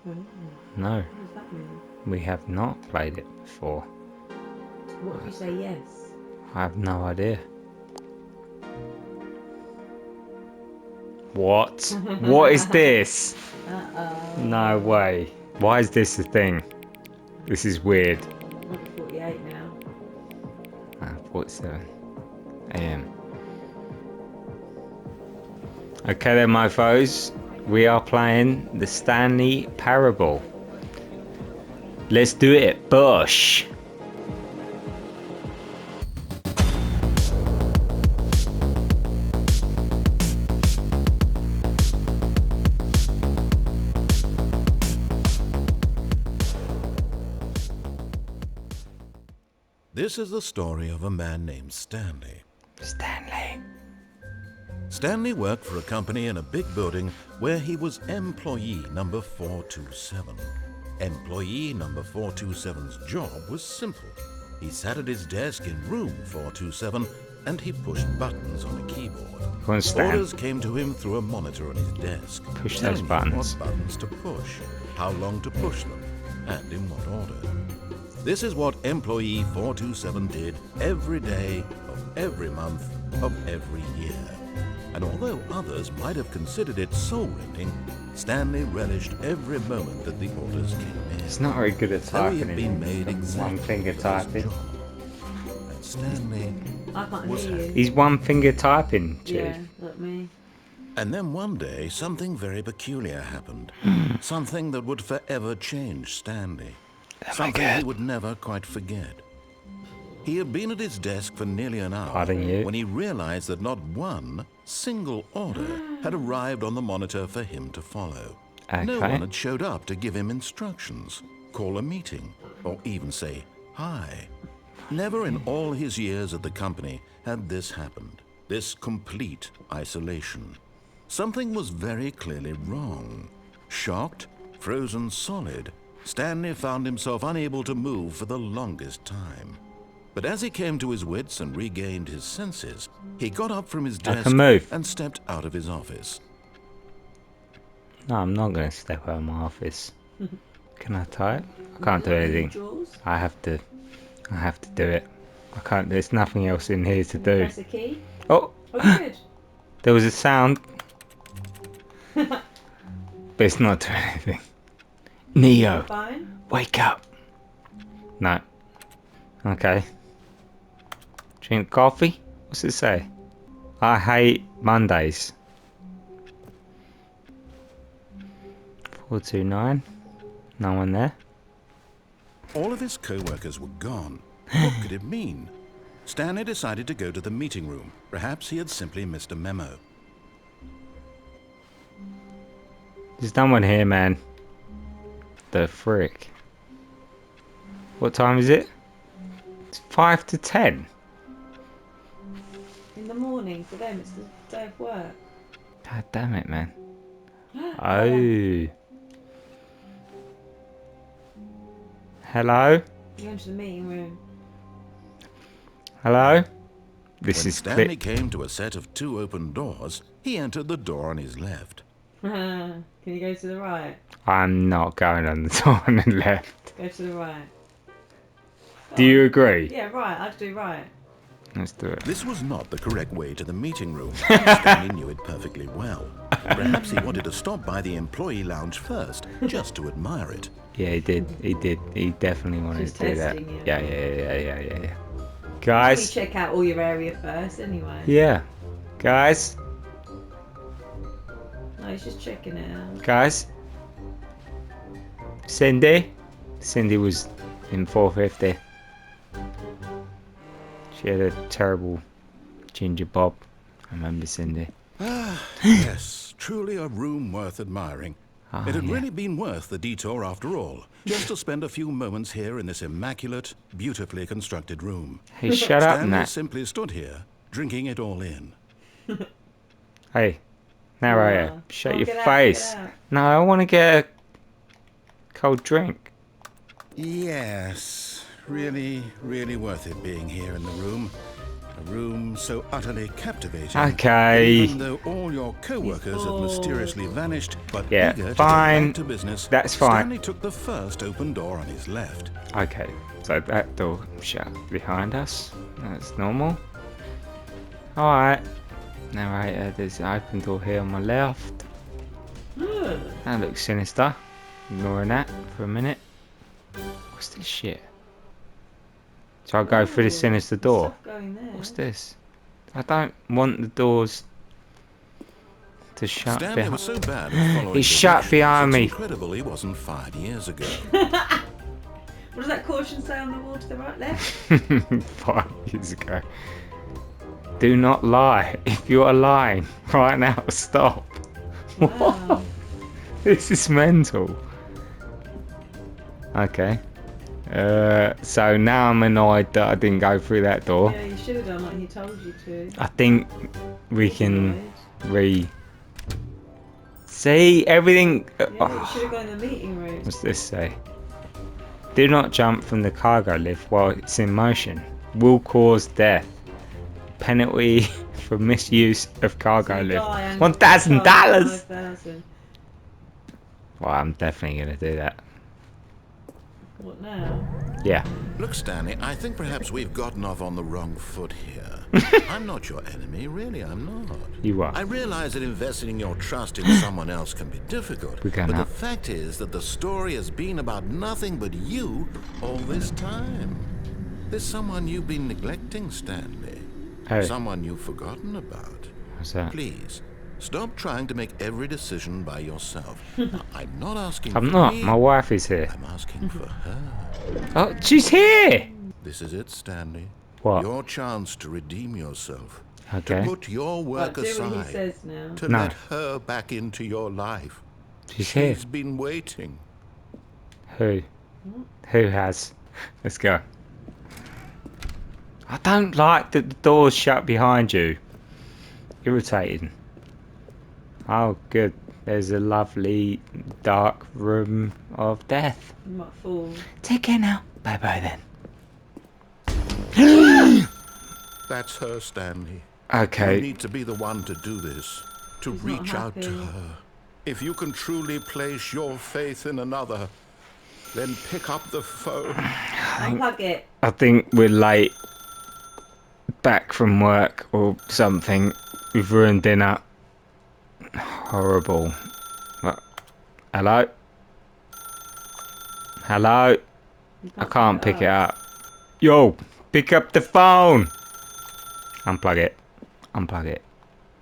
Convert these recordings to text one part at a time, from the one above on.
Oh, No, what does that mean? we have not played it before. What if you say yes? I have no idea. What? What is this? Uh-oh. No way. Why is this a thing? This is weird. I'm 48 now. 47 AM. Okay then, my foes. We are playing the Stanley Parable. Let's do it, Bush. This is the story of a man named Stanley. Stanley worked for a company in a big building where he was employee number 427. Employee number 427's job was simple. He sat at his desk in room 427 and he pushed buttons on a keyboard. Orders came to him through a monitor on his desk. Push those telling him buttons. what buttons to push, how long to push them, and in what order. This is what employee 427 did every day of every month of every year. And although others might have considered it soul-rending, Stanley relished every moment that the orders came in. He's not very good at So he typing. had been made exactly one finger for his typing. job. And Stanley I can't was hear you. happy. He's one finger typing, Chief. Yeah, like me. And then one day, something very peculiar happened. Something that would forever change Stanley. Something he would never quite forget. He had been at his desk for nearly an hour Pardon you? when he realized that not one single order had arrived on the monitor for him to follow. No Okay. one had showed up to give him instructions, call a meeting, or even say hi. Never in all his years at the company had this happened, this complete isolation. Something was very clearly wrong. Shocked, frozen solid, Stanley found himself unable to move for the longest time. But as he came to his wits and regained his senses, he got up from his I desk can move. and stepped out of his office. No, I'm not going to step out of my office. Can I type? I can't do anything. Jaws? I have to do it. I can't. There's nothing else in here to do. Press a key. Oh, Oh, good. there was a sound, but it's not doing anything. Neo, Fine. wake up. No. Okay. Drink coffee? What's it say? I hate Mondays. 429. No one there. All of his co-workers were gone. What could it mean? Stanley decided to go to the meeting room. Perhaps he had simply missed a memo. There's no one here, man. The frick. What time is it? It's 5 to 10. In the morning, for them, it's the day of work. God damn it, man. Oh. Hello? You go into the meeting room. Hello? This When is Stanley came to a set of 2 open doors, he entered the door on his left. Can you go to the right? I'm not going on the door on the left. Go to the right. Do you agree? Yeah, right. I'd do right. Let's do it. This was not the correct way to the meeting room. Stanley knew it perfectly well. Perhaps he wanted to stop by the employee lounge first, just to admire it. Yeah, he did. He did. He definitely wanted Just to do that. testing you. Yeah. We Guys? check out all your area first, anyway. Yeah. Guys? No, he's just checking it out. Guys? Cindy? Cindy was in 450. She had a terrible ginger bob. I remember Cindy. Yes, truly a room worth admiring. Oh, It had yeah. really been worth the detour after all, just to spend a few moments here in this immaculate, beautifully constructed room. Hey, shut up, Stanley Nat. simply stood here, drinking it all in. Hey, narrator, Oh, shut oh, your get out, face. get out. No, I want to get a cold drink. Yes, really, really worth it being here in the room. A room so utterly captivating. Okay. Even though all your co-workers have mysteriously vanished, but Yeah, eager to fine. get back to business, That's fine. Stanley took the first open door on his left. Okay, so that door shut behind us. That's normal. Alright. Narrator, there's an open door here on my left. That looks sinister. Ignoring that for a minute. What's this shit? So I go through the sinister door. What's this? I don't want the doors to shut Stanley behind. was so bad at following It's shut directions, behind me. It's incredible he wasn't 5 years ago. What does that caution say on the wall to the right, left? 5 years ago. Do not lie. If you are lying right now, stop. What? Wow. This is mental. Okay. So now I'm annoyed that I didn't go through that door. Yeah, you should have done like he told you to. I think we can see everything. Yeah, you should have gone in the meeting room. What's this say? Do not jump from the cargo lift while it's in motion. Will cause death. Penalty for misuse of cargo lift. $1,000. $1,000. Well, I'm definitely gonna do that. What now? Yeah. Look, Stanley, I think perhaps we've gotten off on the wrong foot here. I'm not your enemy, really, I'm not. You are. I realize that investing your trust in someone else can be difficult, We're going but up. the fact is that the story has been about nothing but you all this time. There's someone you've been neglecting, Stanley. Hey. Someone you've forgotten about. What's that? Please, stop trying to make every decision by yourself. Now, I'm not asking I'm for not. me, My wife is here. I'm asking for her. Oh, she's here. This is it, Stanley. What? Your chance to redeem yourself. Okay. To put your work Right, do what he aside. says now. To No. let her back into your life. She's here. She's been waiting. Who? Who has? Let's go. I don't like that the door's shut behind you. Irritating. Oh, good. There's a lovely dark room of death. You might fall. Take care now. Bye bye then. That's her, Stanley. Okay. You need to be the one to do this. To She's not reach out to happy. her. If you can truly place your faith in another, then pick up the phone. Unplug it. I think we're late. Back from work or something. We've ruined dinner. Horrible. What? Hello? Hello? You I can't pick it up. Yo, pick up the phone. Unplug it. Unplug it.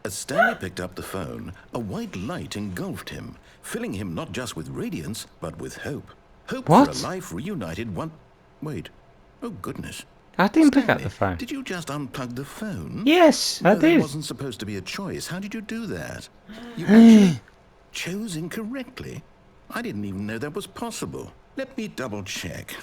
As Stanley picked up the phone, a white light engulfed him, filling him not just with radiance, but with hope. Hope What? for a life reunited one... Wait. Oh, goodness. I didn't pick up Stanley, the phone. Did you just unplug the phone? Yes, I No, there did. wasn't supposed to be a choice. How did you do that? You actually chose incorrectly. I didn't even know that was possible. Let me double check.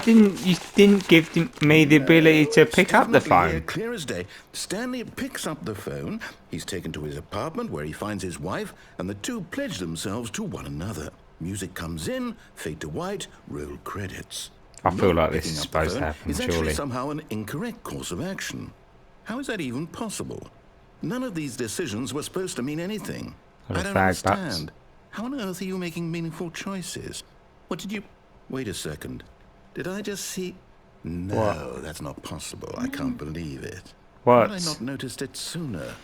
You didn't give me the ability to pick up the Definitely here, phone. clear as day. Stanley picks up the phone. He's taken to his apartment where he finds his wife, and the two pledge themselves to one another. Music comes in, fade to white, roll credits. I feel Not like this picking is up the supposed to phone happen, is actually surely. somehow an incorrect course of action. How is that even possible? None of these decisions were supposed to mean anything. What a I don't fag butts. understand. How on earth are you making meaningful choices? What did you... Wait a second. Did I just see... No, that's not possible. I can't believe it. Why What? had I not noticed it sooner?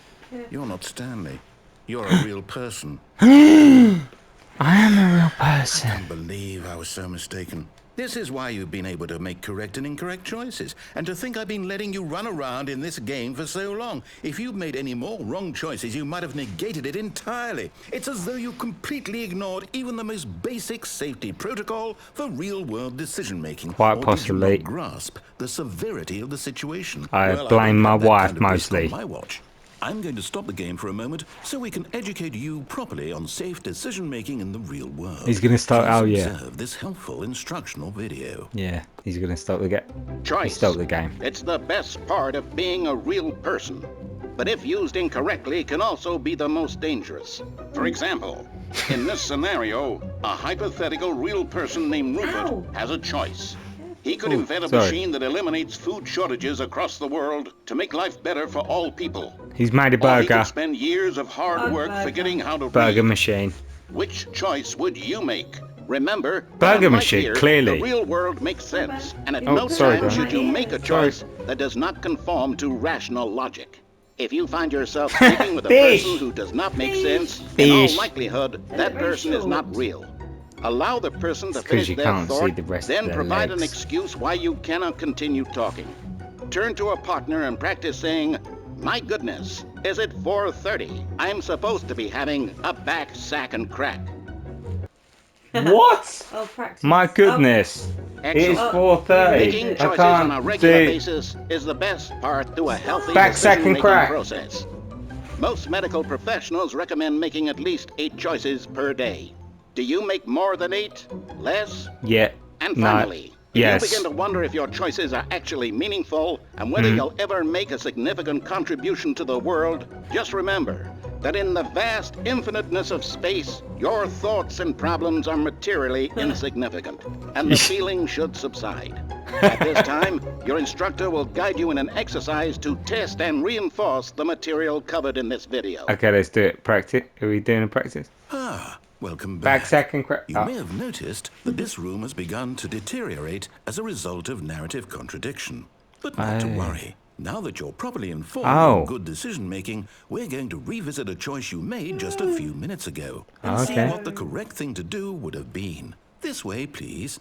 You're not Stanley. You're a real person. I am a real I person. can't believe I was so mistaken. This is why you've been able to make correct and incorrect choices. And to think I've been letting you run around in this game for so long. If you'd made any more wrong choices, you might have negated it entirely. It's as though you completely ignored even the most basic safety protocol for real-world decision-making. Quite Or possibly. did you not grasp the severity of the situation? I Well, blame wouldn't my have that wife kind of risk on mostly. my watch. I'm going to stop the game for a moment so we can educate you properly on safe decision-making in the real world. He's gonna start- Please oh, yeah. observe this helpful instructional video. Yeah, he's gonna stop the game. He Choice. stopped the game. It's the best part of being a real person. But if used incorrectly, can also be the most dangerous. For example, in this scenario, a hypothetical real person named Rupert Ow. has a choice. He could Ooh, invent a sorry. machine that eliminates food shortages across the world to make life better for all people. He's made a Or he burger. could spend years of hard work Burger. forgetting how to Burger read. machine. Which choice would you make? Remember, Burger unlike machine, here, clearly. the real world makes sense, and at Oh, no sorry, time Graham. should you make a Sorry. choice that does not conform to rational logic. If you find yourself speaking with a Fish. person who does not make Fish. sense, in all Fish. likelihood, They're that very person is short. not real. Allow the person to It's 'cause finish you their can't see thought, the rest of then their provide an legs. excuse why you cannot continue talking. Turn to a partner and practice saying, "My goodness, is it 4:30? I'm supposed to be having a back sack and crack." What? Oh, practice. My goodness. It is Excellent. 4:30. Making I choices on a can't regular see. basis is the best part to a healthy Back sack and decision-making crack. process. Most medical professionals recommend making at least 8 choices per day. Do you make more than 8? Less? Yeah. And No. finally, if Yes. you begin to wonder if your choices are actually meaningful and whether you'll ever make a significant contribution to the world, just remember that in the vast infiniteness of space, your thoughts and problems are materially insignificant, and the feeling should subside. At this time, your instructor will guide you in an exercise to test and reinforce the material covered in this video. Okay, let's do it. Practice. Are we doing a practice? Ah, welcome back. Back sack and crack. You may have noticed that this room has begun to deteriorate as a result of narrative contradiction. But not to Oh. worry. Now that you're properly informed Oh. of good decision-making, we're going to revisit a choice you made just a few minutes ago and see Okay. what the correct thing to do would have been. This way, please.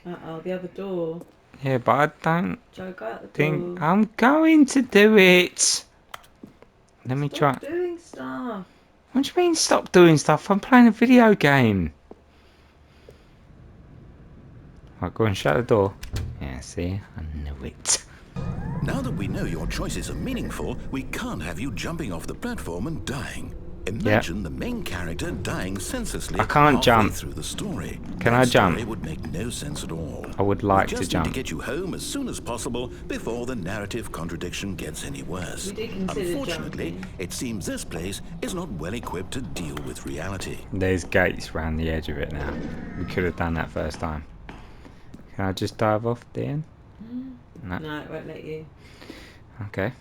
Uh-oh, the other door. Yeah, but I don't Joe, go out the think door. I'm going to do it. Let me try. Stop doing stuff. What do you mean stop doing stuff? I'm playing a video game. Right, go and shut the door. Yeah, see? I knew it. Now that we know your choices are meaningful, we can't have you jumping off the platform and dying. Imagine the main character dying senselessly I can't halfway jump. through the story. Can That I jump? story would make no sense at all. I would like we to just jump. need to get you home as soon as possible before the narrative contradiction gets any worse. We did consider Unfortunately, jumping. it seems this place is not well equipped to deal with reality. There's gates around the edge of it now. We could have done that first time. Can I just dive off the end? No. No, it won't let you. Okay.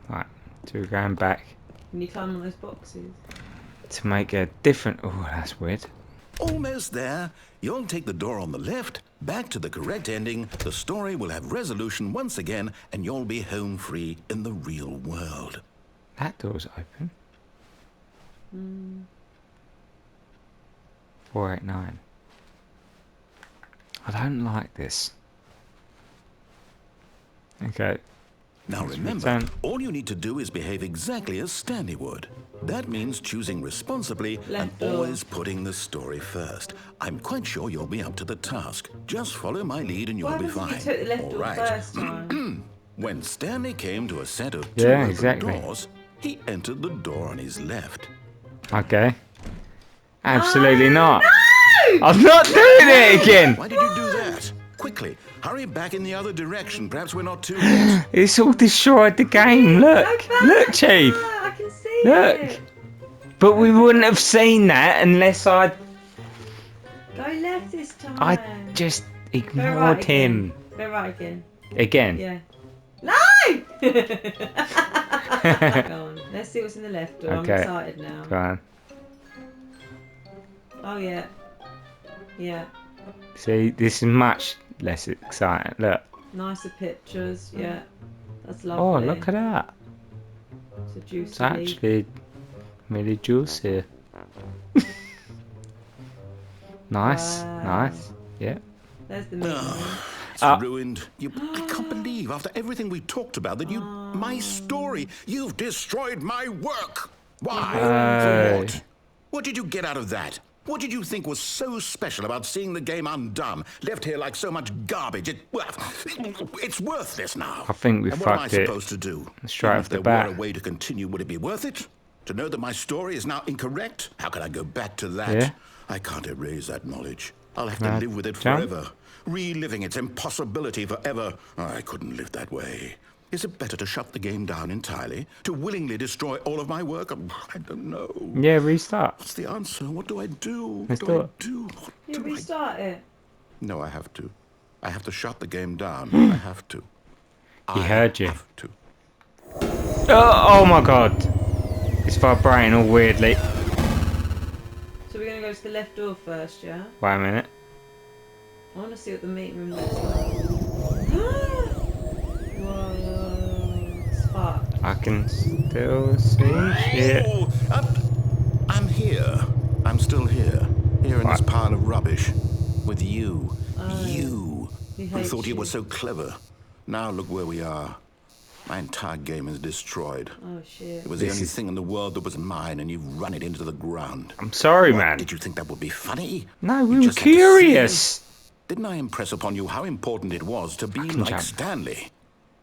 Right. So we're going back Can you climb on those boxes? to make a different... Oh, that's weird. Almost there. You'll take the door on the left, back to the correct ending, the story will have resolution once again, and you'll be home free in the real world. That door's open. 489. I don't like this. Okay. Now Let's remember, return. all you need to do is behave exactly as Stanley would. That means choosing responsibly and Left door. always putting the story first. I'm quite sure you'll be up to the task. Just follow my lead and you'll What be happens fine. if you took the left All door right. first time? When Stanley came to a set of two Yeah, open exactly. doors, he entered the door on his left. Okay. Absolutely not. I'm not doing it again. Why did you do that? Quickly, hurry back in the other direction. Perhaps we're not too late. It's all destroyed the game. Look. Go back. Look, Chief. Ah, I can see Look. it. But we wouldn't have seen that unless Go left this time. I just Go ignored right him. again. Go right again. Again. Yeah. No! Go on. Let's see what's in the left door. Okay. I'm excited now. Go on. Oh, yeah. Yeah. See, this is much less exciting. Look. Nicer pictures. Yeah. That's lovely. Oh, look at that. It's a juicy It's leaf. actually really juicy. Nice. Wow. Nice. Yeah. There's the meat. It's ruined. I can't believe, after everything we talked about, that you... My story. You've destroyed my work. Why? For what? What did you get out of that? What did you think was so special about seeing the game undone, left here like so much garbage? It's worthless now. I think we And what am I fucked it supposed to do? straight Even off if the there bat. were a way to continue, would it be worth it? To know that my story is now incorrect? How can I go back to that? Yeah. I can't erase that knowledge. I'll have to Right. live with it Jump. forever, reliving its impossibility forever. I couldn't live that way. Is it better to shut the game down entirely? To willingly destroy all of my work? I don't know. Yeah, restart. What's the answer? What do I do? Let's What do do I it. do? What You do I... restart it. No, I have to. I have to shut the game down. I have to. He heard you. I have to. Oh my god. It's vibrating all weirdly. So we're gonna go to the left door first, yeah? Wait a minute. I want to see what the meeting room looks like. Whoa, it's fucked. I can still see shit. Oh, I'm here. I'm still here. Here in this pile of rubbish. With you. You. He Who hates thought you you. were so clever. Now look where we are. My entire game is destroyed. Oh shit. It was the only thing in the world that was mine, and you've run it into the ground. I'm sorry, What, man. Did you think that would be funny? No, we You were just had to see curious. it. Didn't I impress upon you how important it was to be like jump. Stanley?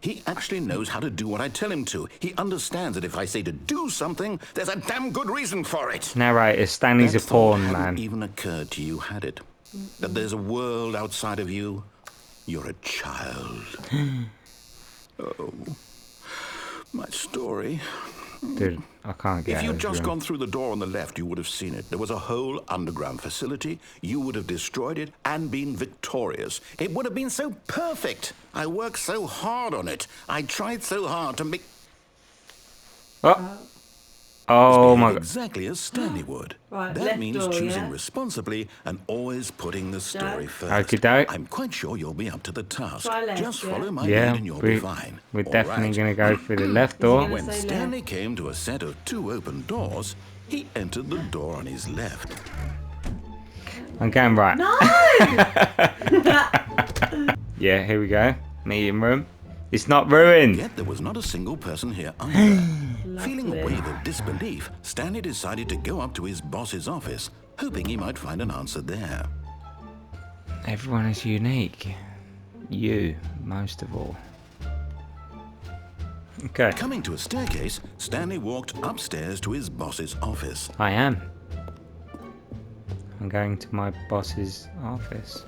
He actually knows how to do what I tell him to. He understands that if I say to do something, there's a damn good reason for it. Narrator, Stanley's a That thought porn hadn't man. even occurred to you, had it? That there's a world outside of you? You're a child. Oh, my story. Dude, I can't get If out of you'd this just room. gone through the door on the left, you would have seen it. There was a whole underground facility. You would have destroyed it and been victorious. It would have been so perfect. I worked so hard on it. I tried so hard to make... Oh my god. Exactly as Stanley would. Right, that left means door, choosing yeah? responsibly and always putting the story first. Okey-doke. I'm quite sure you'll be up to the task. Try left, Just yeah? follow my Yeah, lead and you'll be fine. we're All definitely right. going to go through the left Is he door. gonna When say Stanley left? came to a set of 2 open doors, he entered the door on his left. I'm going right. No! Yeah, here we go. Meeting room. It's not ruined. Yet there was not a single person here either. Feeling a Lovely. wave of disbelief, Stanley decided to go up to his boss's office, hoping he might find an answer there. Everyone is unique. You, most of all. Okay, Coming to a staircase, Stanley walked upstairs to his boss's office. I am. I'm going to my boss's office.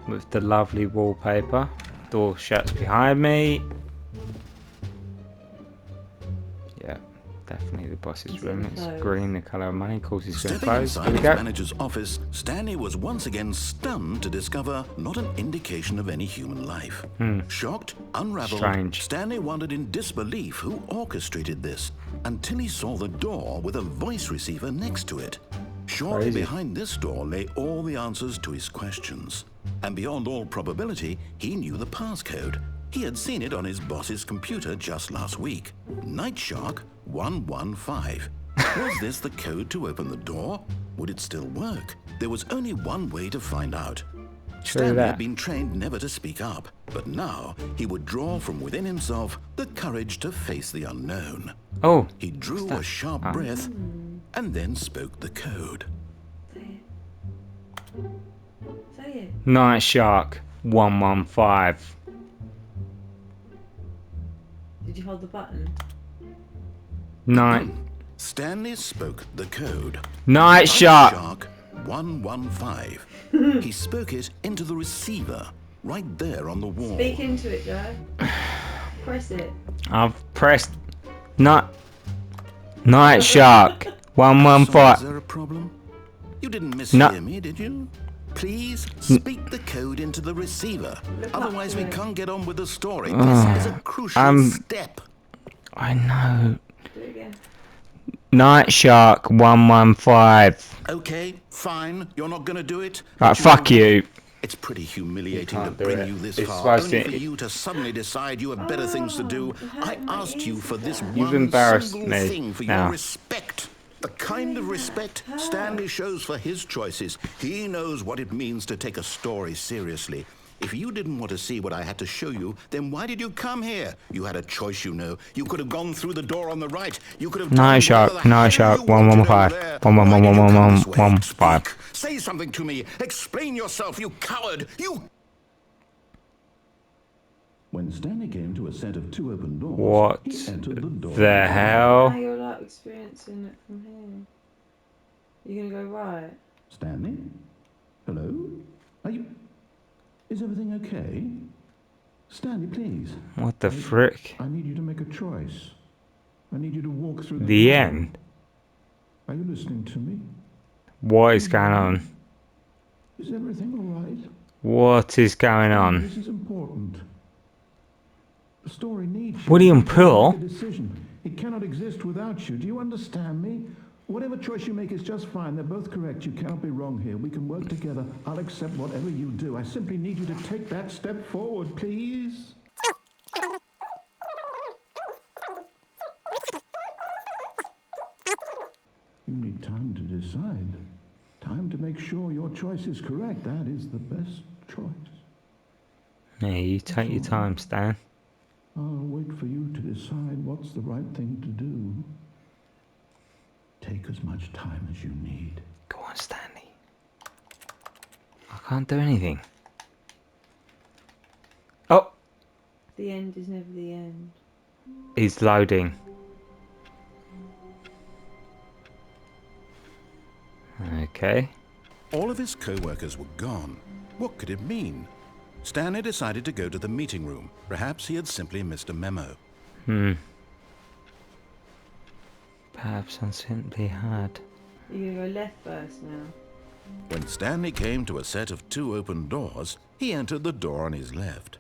With the lovely wallpaper. Door shuts behind me. Yeah, definitely the boss's Is it room. It's closed? green, the colour of money. Of course it's going to Stepping close. inside Here we his go. manager's office, Stanley was once again stunned to discover not an indication of any human life. Shocked, unraveled, Strange. Stanley wondered in disbelief who orchestrated this until he saw the door with a voice receiver next to it. Surely Crazy. behind this door lay all the answers to his questions. And beyond all probability, he knew the passcode. He had seen it on his boss's computer just last week. Night Shark 115. Was this the code to open the door? Would it still work? There was only one way to find out. Stanley that. had been trained never to speak up, but now he would draw from within himself the courage to face the unknown. Oh, He drew a sharp breath and then spoke the code. Say it. Say it. Night Shark 115. Did you hold the button? Night Stanley spoke the code. Night Shark. Shark 115. He spoke it into the receiver, right there on the wall. Speak into it, Joe. Press it. I've pressed Night Shark Sorry, 115. is there a problem? You didn't mishear me, did you? Please speak the code into the receiver. Look up Otherwise, to we it. can't get on with the story. This is a crucial step. I know. Do it again. Night Shark 115. Okay, fine. You're not going to do it? Right, But fuck you. It's pretty humiliating to can't do bring it. you this It's far, supposed only to- for you to suddenly decide you have better things to do. I asked you for this You've one embarrassed single me thing for now. your respect. The kind of respect Stanley shows for his choices. He knows what it means to take a story seriously. If you didn't want to see what I had to show you, then why did you come here? You had a choice, you know. You could have gone through the door on the right. You could have Night done Shark, whatever the Night hell Shark, you wanted 115, over there. 111, Why did you come this way? 115. Speak. Say something to me. Explain yourself, you coward. You... When Stanley came to a set of 2 open doors, What he entered the door. the hell? Now you're like experiencing it from here. You're gonna go right. Stanley? Hello? Are you... Is everything okay? Stanley, please. What the frick? I need you to make a choice. I need you to walk through The end? Are you listening to me? What is going on? Is everything all right? What is going on? This is important. The story needs you. William You need to Pearl? make a decision. It cannot exist without you. Do you understand me? Whatever choice you make is just fine. They're both correct. You cannot be wrong here. We can work together. I'll accept whatever you do. I simply need you to take that step forward, please. You need time to decide. Time to make sure your choice is correct. That is the best choice. Yeah, you take your time, Stan. I'll wait for you to decide what's the right thing to do. Take as much time as you need. Go on, Stanley. I can't do anything. Oh, The end is never the end. he's loading. Okay. All of his co-workers were gone. What could it mean? Stanley decided to go to the meeting room. Perhaps he had simply missed a memo. Perhaps I simply had. You're gonna go left first now. When Stanley came to a set of 2 open doors, he entered the door on his left.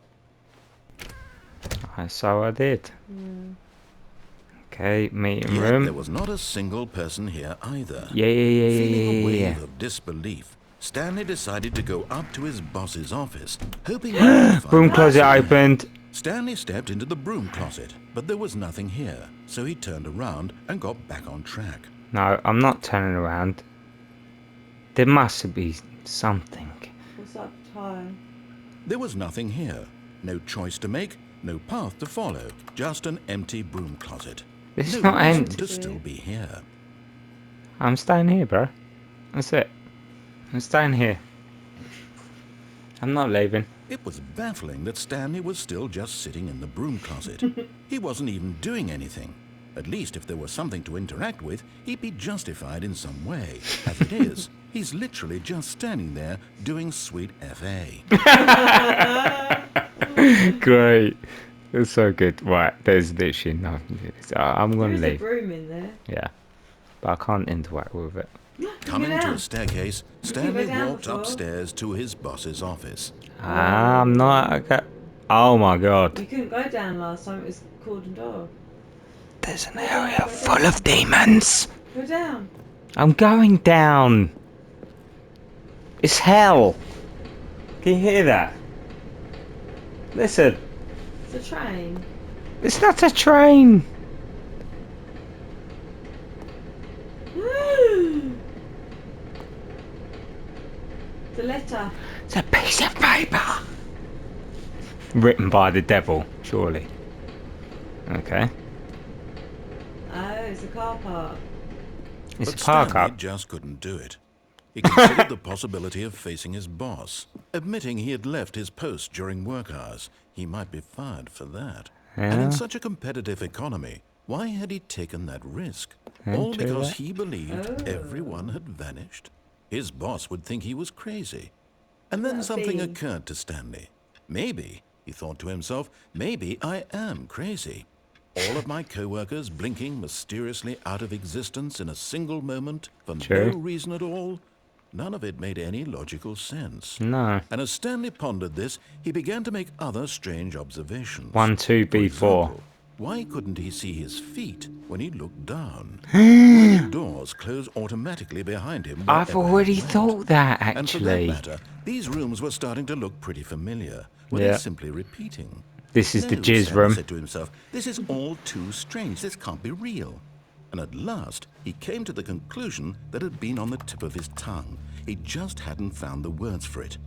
So I did. Okay, meeting Yet room. there was not a single person here either. Yeah. Feeling a wave of disbelief, Stanley decided to go up to his boss's office, hoping he would find Broom closet someone. opened. Stanley stepped into the broom closet, but there was nothing here, so he turned around and got back on track. No, I'm not turning around. There must be something. What's up, Ty? There was nothing here. No choice to make, no path to follow, just an empty broom closet. This is No not reason empty. to still be here. I'm staying here, bro. That's it. I'm staying here. I'm not leaving. It was baffling that Stanley was still just sitting in the broom closet. He wasn't even doing anything. At least if there was something to interact with, he'd be justified in some way. As it is, he's literally just standing there doing sweet FA. Great. It's so good. Right, there's literally nothing. I'm going to There's a leave. broom in there. Yeah. But I can't interact with it. Coming Get to a out. staircase, Stanley down walked before. upstairs to his boss's office. I'm not. Okay. Oh my god. You couldn't go down last time. It was cordoned off. There's an area full of demons. Go down. I'm going down. It's hell. Can you hear that? Listen. It's a train. It's not a train. It's a letter. It's a piece of paper. Written by the devil, surely. Okay. Oh, it's a car park. It's But a park Stanley up. just couldn't do it. He considered the possibility of facing his boss. Admitting he had left his post during work hours, he might be fired for that. And Yeah. in such a competitive economy, why had he taken that risk? Yeah, All true because that. he believed Oh. everyone had vanished? His boss would think he was crazy. And then Could that something be? occurred to Stanley. Maybe, he thought to himself, maybe I am crazy. All of my co-workers blinking mysteriously out of existence in a single moment for True. no reason at all. None of it made any logical sense. No. And as Stanley pondered this, he began to make other strange observations. 1, 2, For B4. example, why couldn't he see his feet when he looked down? Why did doors close automatically behind him? I've wherever he already went? thought that, And for that actually. matter, these rooms were starting to look pretty familiar. Were Yeah. they simply repeating? This is the No, jizz Stanley room. said to himself, this is all too strange. This can't be real. And at last, he came to the conclusion that had been on the tip of his tongue. He just hadn't found the words for it.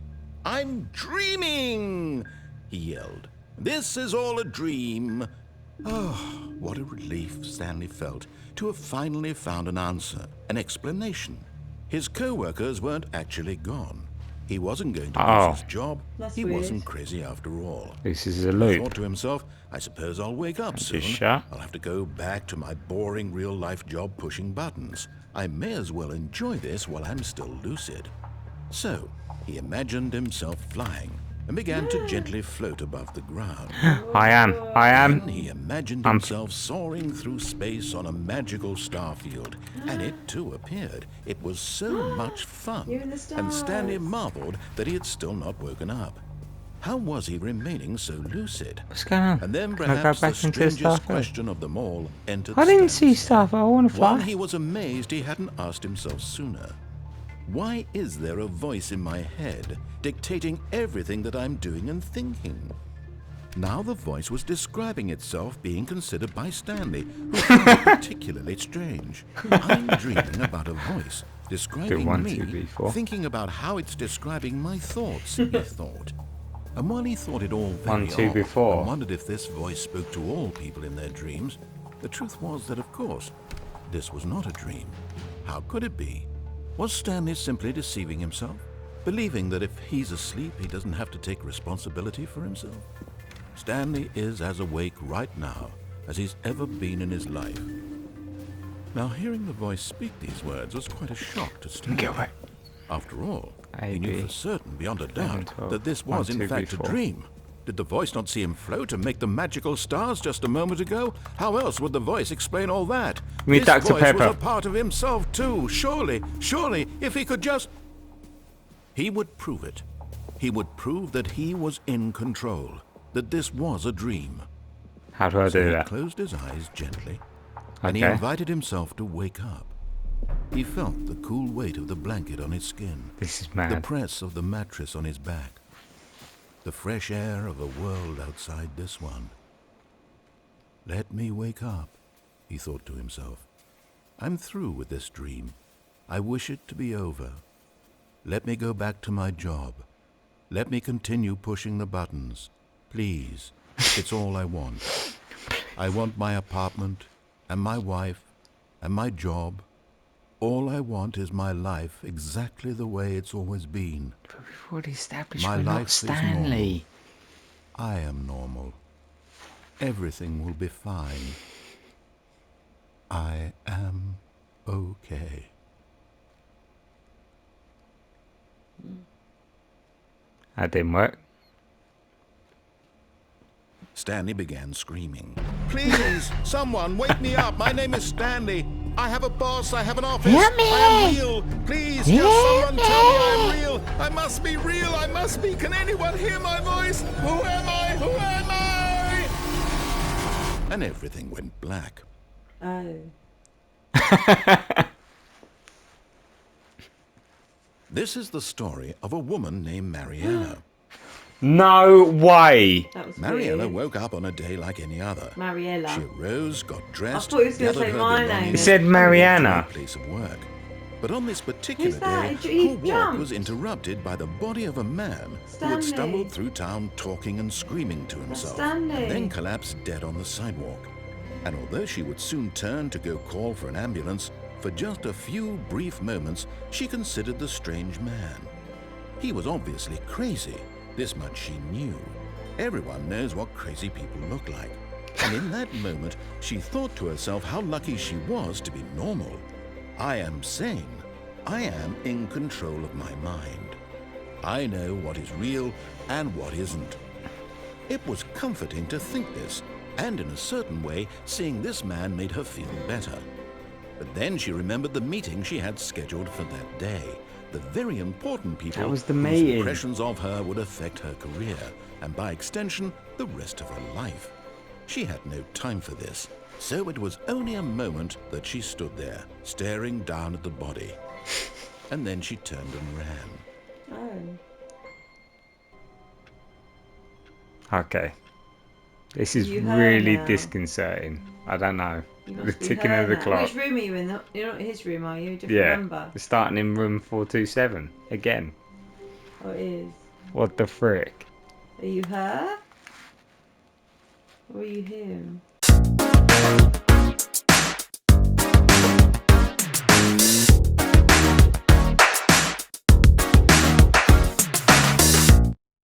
I'm dreaming, he yelled. This is all a dream. Oh, what a relief Stanley felt to have finally found an answer, an explanation. His co-workers weren't actually gone. He wasn't going to Oh. lose his job. That's He weird. wasn't crazy after all. This is a He loop. thought to himself, I suppose I'll wake up Just soon. shut. I'll have to go back to my boring real-life job pushing buttons. I may as well enjoy this while I'm still lucid. So, he imagined himself flying, and began to gently float above the ground. I am. Then he imagined himself soaring through space on a magical star field, and it too appeared. It was so much fun, You're in the and Stanley stars. marveled that he had still not woken up. How was he remaining so lucid? What's going on? And then Can I go perhaps the back into the strangest Starfield? question of them all entered I didn't see Stanley's stuff. head. I want to One fly. he was amazed he hadn't asked himself sooner. Why is there a voice in my head dictating everything that I'm doing and thinking? Now the voice was describing itself being considered by Stanley, who found it particularly strange. I'm dreaming about a voice describing one, me, two, three, four. thinking about how it's describing my thoughts, he thought. And while he thought it all very One, two, odd, before. and wondered if this voice spoke to all people in their dreams, the truth was that, of course, this was not a dream. How could it be? Was Stanley simply deceiving himself, believing that if he's asleep, he doesn't have to take responsibility for himself? Stanley is as awake right now as he's ever been in his life. Now, hearing the voice speak these words was quite a shock to Stanley. Get away. After all, I he knew agree. for certain, beyond a doubt, 12, that this was in 1, 2, fact a 3, 4. dream. Did the voice not see him float and make the magical stars just a moment ago? How else would the voice explain all that? Meet This Dr. voice Pepper. was a part of himself too. Surely, if he could just... He would prove it. He would prove that he was in control, that this was a dream. How do I So do he that? closed his eyes gently, and he Okay. invited himself to wake up. He felt the cool weight of the blanket on his skin, This is the mad. press of the mattress on his back, the fresh air of a world outside this one. Let me wake up, he thought to himself. I'm through with this dream. I wish it to be over. Let me go back to my job. Let me continue pushing the buttons. Please, it's all I want. I want my apartment, and my wife, and my job. All I want is my life exactly the way it's always been. But we've already established My we're not life is Stanley. I am normal. Everything will be fine. I am okay. That didn't work. Stanley began screaming. Please, someone, wake me up. My name is Stanley. I have a boss. I have an office. Help me! I am real. Please, just someone tell me I'm real. I must be real. I must be. Can anyone hear my voice? Who am I? Who am I? And everything went black. Oh. This is the story of a woman named Mariana. No way. That was Mariana weird. woke up on a day like any other. Mariella. She arose, got dressed, I thought he was gonna gathered say her my name. belongings, He said and walked to Mariana. her place of work. But on this particular Who's that? day, He her walk jumped. was interrupted by the body of a man who Stanley. had stumbled through town talking and screaming to himself, Stanley. and then collapsed dead on the sidewalk. And although she would soon turn to go call for an ambulance, for just a few brief moments she considered the strange man. He was obviously crazy. This much she knew. Everyone knows what crazy people look like. And in that moment, she thought to herself how lucky she was to be normal. I am sane. I am in control of my mind. I know what is real and what isn't. It was comforting to think this, and in a certain way, seeing this man made her feel better. But then she remembered the meeting she had scheduled for that day. The very important people That was the whose meeting. impressions of her would affect her career, and by extension, the rest of her life. She had no time for this, so it was only a moment that she stood there, staring down at the body. And then she turned and ran. Oh. Okay. This is You heard really now. disconcerting. I don't know. You The must be ticking her of the now. clock. Which room are you in? You're not his room, are you? Different Yeah. number. We're starting in room 427 again. Oh, it is. What the frick? Are you her? Or are you him?